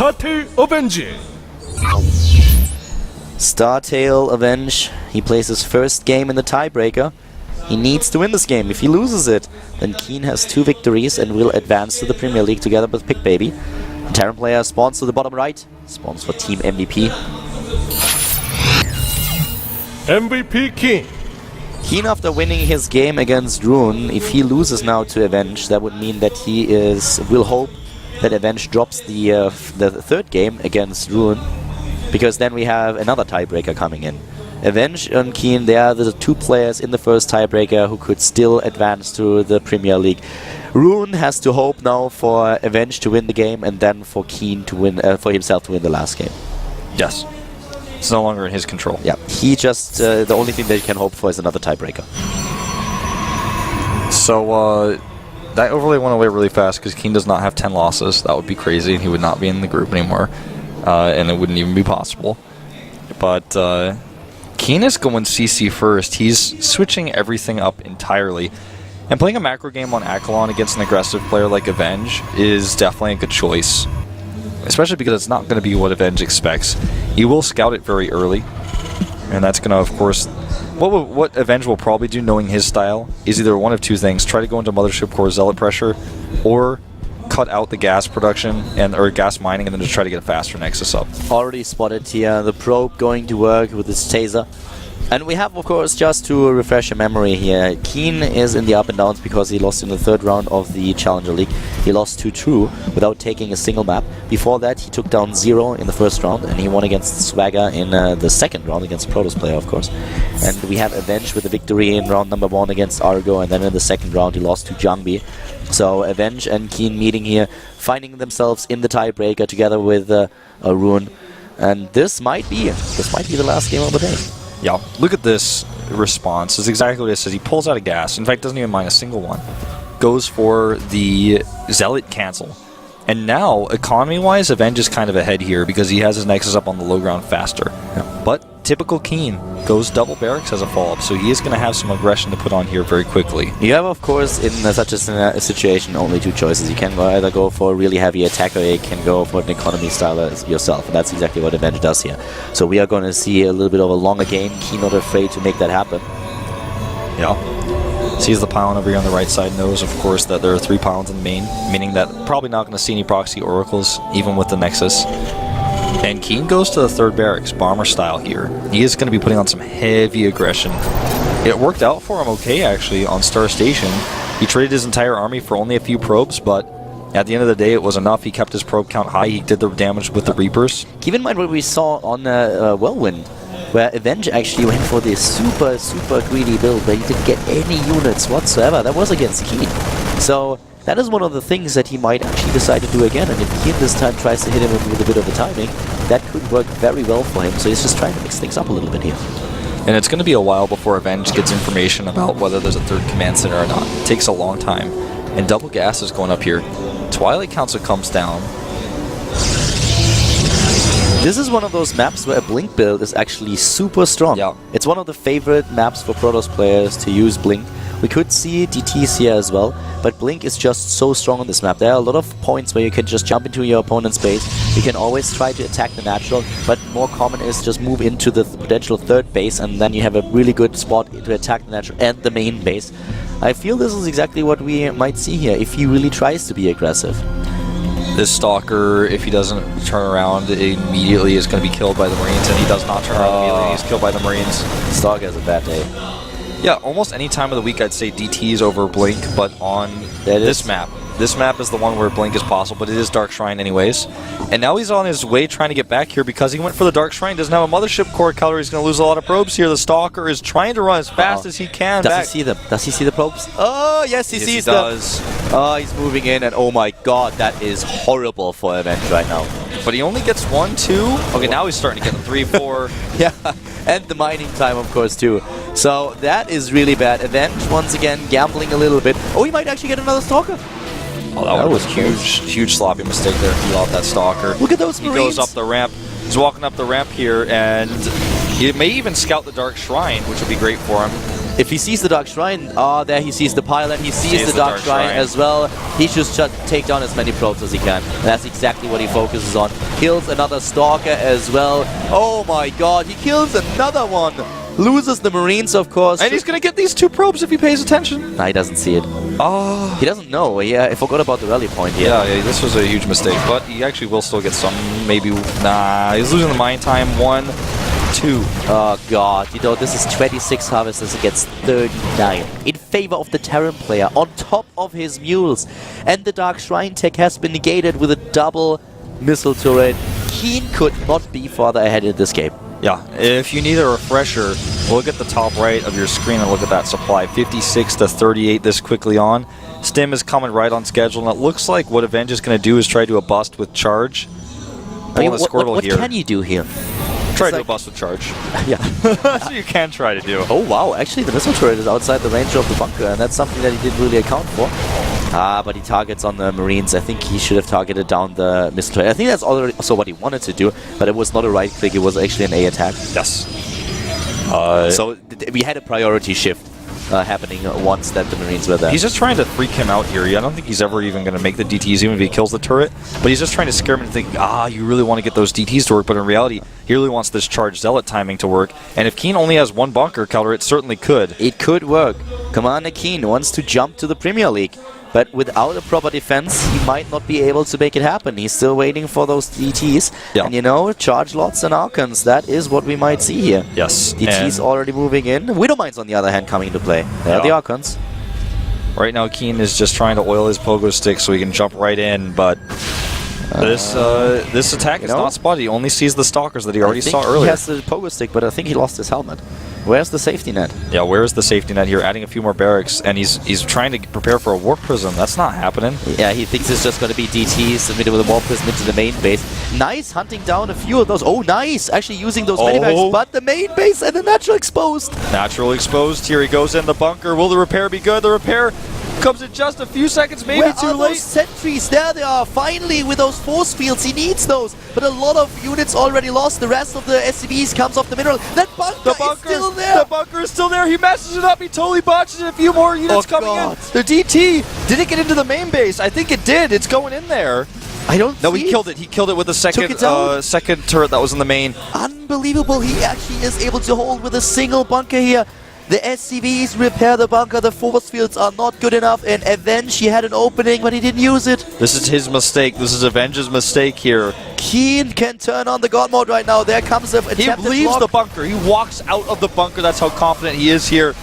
Startail Avenge. Startail Avenge. He plays his first game in the tiebreaker. He needs to win this game. If he loses it, then Keen has 2 victories and will advance to the Premier League together with Pick Baby. The Terran player spawns to the bottom right. Spawns for Team MVP. MVP Keen. Keen, after winning his game against Rune, if he loses now to Avenge, that would mean that he will hope that Avenge drops the third game against Rune, because then we have another tiebreaker coming in. Avenge and Keen, they are the 2 players in the first tiebreaker who could still advance to the Premier League. Rune has to hope now for Avenge to win the game and then for Keen to win, for himself to win the last game. Yes. It's no longer in his control. Yeah, he just, the only thing that he can hope for is another tiebreaker. So, that overlay went away really fast because Keen does not have 10 losses. That would be crazy, and he would not be in the group anymore. And it wouldn't even be possible. But, Keen is going CC first. He's switching everything up entirely. And playing a macro game on Akalon against an aggressive player like Avenge is definitely a good choice. Especially because it's not going to be what Avenge expects. He will scout it very early. And that's going to, of course... What Avenge will probably do, knowing his style, is either one of 2 things. Try to go into Mothership Core Zealot pressure, or cut out the gas production or gas mining and then just try to get a faster Nexus up. Already spotted here the probe going to work with his taser. And we have, of course, just to refresh your memory here, Keen is in the up and downs because he lost in the 3rd round of the Challenger League. He lost to True without taking a single map. Before that, he took down 0 in the 1st round, and he won against Swagger in the 2nd round against Protoss player, of course. And we have Avenge with a victory in round number 1 against Argo, and then in the 2nd round he lost to Jungbi. So Avenge and Keen meeting here, finding themselves in the tiebreaker together with Rune. And this might be the last game of the day. Yeah, look at this response. It's exactly what it says. He pulls out a gas. In fact, doesn't even mind a single one. Goes for the Zealot cancel. And now, economy-wise, Avenge is kind of ahead here because he has his Nexus up on the low ground faster. Yeah. But typical Keen goes double barracks as a follow-up, so he is going to have some aggression to put on here very quickly. You have, of course, in such a situation, only 2 choices. You can either go for a really heavy attack, or you can go for an economy style yourself. And that's exactly what Avenge does here. So we are going to see a little bit of a longer game. Keen not afraid to make that happen. Yeah. Sees the pylon over here on the right side, knows, of course, that there are 3 pylons in the main, meaning that probably not going to see any proxy oracles, even with the Nexus. And Keen goes to the 3rd barracks, bomber style here. He is going to be putting on some heavy aggression. It worked out for him okay, actually, on Star Station. He traded his entire army for only a few probes, but at the end of the day, it was enough. He kept his probe count high. He did the damage with the Reapers. Keep in mind what we saw on Whirlwind, where Avenge actually went for this super greedy build where he didn't get any units whatsoever. That was against Keen. So that is one of the things that he might actually decide to do again. And if Keen this time tries to hit him with a bit of a timing, that could work very well for him. So he's just trying to mix things up a little bit here. And it's going to be a while before Avenge gets information about whether there's a 3rd command center or not. It takes a long time. And double gas is going up here. Twilight Council comes down. This is one of those maps where a Blink build is actually super strong. Yeah. It's one of the favorite maps for Protoss players to use Blink. We could see DTs here as well, but Blink is just so strong on this map. There are a lot of points where you can just jump into your opponent's base. You can always try to attack the natural, but more common is just move into the potential 3rd base, and then you have a really good spot to attack the natural and the main base. I feel this is exactly what we might see here, if he really tries to be aggressive. This Stalker, if he doesn't turn around immediately, is going to be killed by the Marines, and he does not turn around immediately. He's killed by the Marines. Stalker has a bad day. Yeah, almost any time of the week I'd say DTs over Blink, but on this map is the one where Blink is possible, but it is Dark Shrine anyways. And now he's on his way trying to get back here because he went for the Dark Shrine, doesn't have a Mothership Core color, he's going to lose a lot of probes here. The Stalker is trying to run as fast as he can back. Does he see them? Does he see the probes? Oh, yes, he sees them. Oh, he's moving in, and oh my god, that is horrible for Avenge right now. But he only gets 1, 2. Okay, now he's starting to get 3, 4. Yeah, and the mining time, of course, too. So that is really bad. Avenge, once again, gambling a little bit. Oh, he might actually get another Stalker. Oh, that was huge sloppy mistake there. He lost that Stalker. Look at those Marines. He goes up the ramp. He's walking up the ramp here, and he may even scout the Dark Shrine, which would be great for him. If he sees the Dark Shrine, there he sees the pylon, he sees the Dark Shrine as well. He should just take down as many probes as he can. And that's exactly what he focuses on. Kills another Stalker as well. Oh my god, he kills another one. Loses the Marines, of course. And he's going to get these 2 probes if he pays attention. Nah, he doesn't see it. Oh. He doesn't know. Yeah, I forgot about the rally point here. Yeah, this was a huge mistake. But he actually will still get some, maybe. Nah, he's losing the mine time. 1, 2. Oh god, you know, this is 26 harvesters against 39 in favor of the Terran player on top of his mules. And the Dark Shrine tech has been negated with a double missile turret. Keen could not be farther ahead in this game. Yeah, if you need a refresher, look at the top right of your screen and look at that supply. 56 to 38 this quickly on. Stim is coming right on schedule, and it looks like what Avenge is going to do is try to do a bust with charge. I mean, what can you do here? Try to do a bust with charge. Yeah. That's what you can try to do. Oh wow, actually the missile turret is outside the range of the bunker, and that's something that he didn't really account for. But he targets on the Marines. I think he should have targeted down the missile turret. I think that's also what he wanted to do, but it was not a right click, it was actually an A attack. Yes. So we had a priority shift happening once that the Marines were there. He's just trying to freak him out here. I don't think he's ever even going to make the DTs even if he kills the turret, but he's just trying to scare him and think, you really want to get those DTs to work, but in reality, he really wants this charge zealot timing to work, and if Keen only has 1 bunker counter, it certainly could. It could work. Commander Keen wants to jump to the Premier League, but without a proper defense, he might not be able to make it happen. He's still waiting for those DTs. Yeah. And you know, charge lots and Archons, that is what we might see here. Yes. DTs already moving in. Widowmines, on the other hand, coming into play. There are the Archons. Right now, Keen is just trying to oil his pogo stick so he can jump right in, but this attack is not spotty. He only sees the Stalkers that he already saw earlier. He has the pogo stick, but I think he lost his helmet. Where's the safety net? Yeah, where's the safety net here? Adding a few more barracks, and he's trying to prepare for a warp prism. That's not happening. Yeah, he thinks it's just going to be DTs with a warp prism into the main base. Nice, hunting down a few of those. Oh, nice! Actually using those medivacs, but the main base and the natural exposed. Natural exposed. Here he goes in the bunker. Will the repair be good? The repair comes in just a few seconds, maybe Where too are late. Those sentries? There they are, finally, with those force fields. He needs those, but a lot of units already lost. The rest of the SCVs comes off the mineral. That bunker is still there. The bunker is still there. He messes it up. He totally botches it. A few more units coming in. The DT, did it get into the main base? I think it did. It's going in there. I don't No, he killed it. He killed it with a second turret that was in the main. Unbelievable. He actually is able to hold with a single bunker here. The SCVs repair the bunker, the force fields are not good enough, and Avenge, he had an opening, but he didn't use it. This is his mistake. This is Avenge's mistake here. Keen can turn on the God mode right now. There comes a He leaves the bunker. He walks out of the bunker. That's how confident he is here.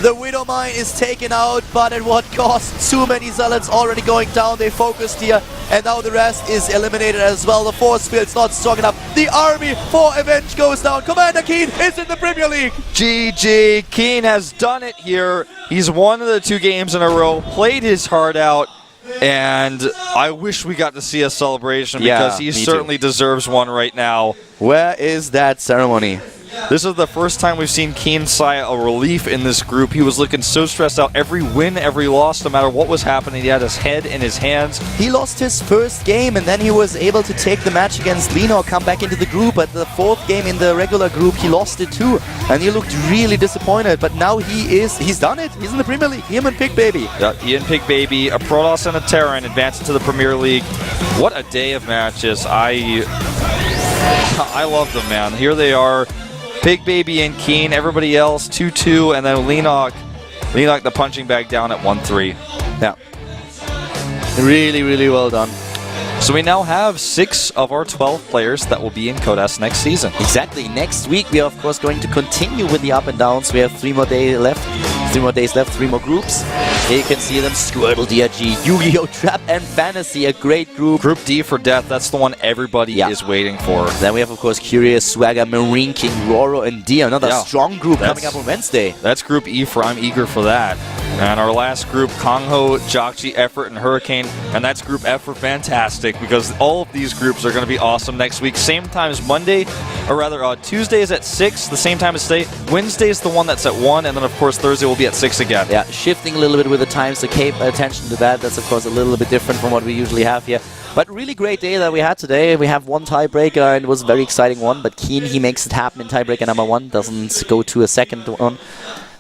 The Widow Mine is taken out, but at what cost? Too many Zealots already going down. They focused here, and now the rest is eliminated as well. The force field's not strong enough. The army for Avenge goes down. Commander Keen is in the Premier League. GG. Keen has done it here. He's won the 2 games in a row, played his heart out, and I wish we got to see a celebration because he certainly deserves one right now. Where is that ceremony? This is the first time we've seen Keen sigh a relief in this group. He was looking so stressed out. Every win, every loss, no matter what was happening, he had his head in his hands. He lost his first game, and then he was able to take the match against Lino, come back into the group. But the 4th game in the regular group, he lost it too. And he looked really disappointed. But now he's done it. He's in the Premier League. Him and Pig Baby. Yeah, he and Pig Baby, a Protoss and a Terran advance into the Premier League. What a day of matches. I love them, man. Here they are. Pig Baby and Keen, everybody else 2-2, and then Lenok the punching bag down at 1-3. Yeah. Really, really well done. So we now have 6 of our 12 players that will be in Codas next season. Exactly. Next week we are of course going to continue with the up and downs. We have 3 more days left. 3 more days left, 3 more groups. Here you can see them: Squirtle, DRG, Yu-Gi-Oh! Trap, and Fantasy. A great group. Group D for Death, that's the one everybody is waiting for. Then we have, of course, Curious, Swagger, Marine King, Roro, and D. Another strong group coming up on Wednesday. That's Group E for I'm eager for that. And our last group, Kongho, Jokji, Effort, and Hurricane. And that's Group F for Fantastic, because all of these groups are going to be awesome next week. Same time as Monday, or rather Tuesday is at 6, the same time as today. Wednesday is the one that's at 1, and then of course Thursday will be at 6 again. Yeah, shifting a little bit with the times, so pay attention to that. That's of course a little bit different from what we usually have here. But really great day that we had today. We have 1 tiebreaker, and it was a very exciting one, but Keen, he makes it happen in tiebreaker number 1, doesn't go to a second one.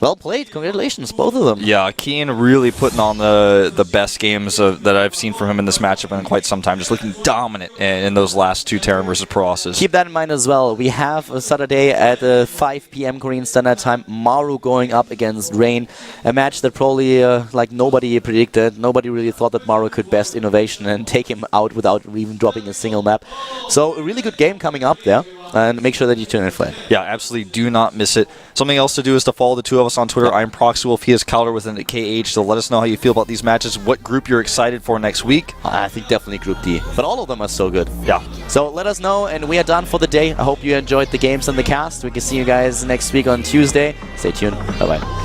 Well played. Congratulations, both of them. Yeah, Keen really putting on the best games that I've seen from him in this matchup in quite some time. Just looking dominant in those last two Terran versus Proasses. Keep that in mind as well. We have a Saturday at 5 p.m. Korean Standard Time. Maru going up against Rain. A match that probably like nobody predicted. Nobody really thought that Maru could best Innovation and take him out without even dropping a single map. So a really good game coming up there. And make sure that you tune in for it. Yeah, absolutely. Do not miss it. Something else to do is to follow the two of us on Twitter. I'm ProxyWolf. He is Calder with an KH. So let us know how you feel about these matches. What group you're excited for next week. I think definitely Group D. But all of them are so good. Yeah. So let us know, and we are done for the day. I hope you enjoyed the games and the cast. We can see you guys next week on Tuesday. Stay tuned. Bye-bye.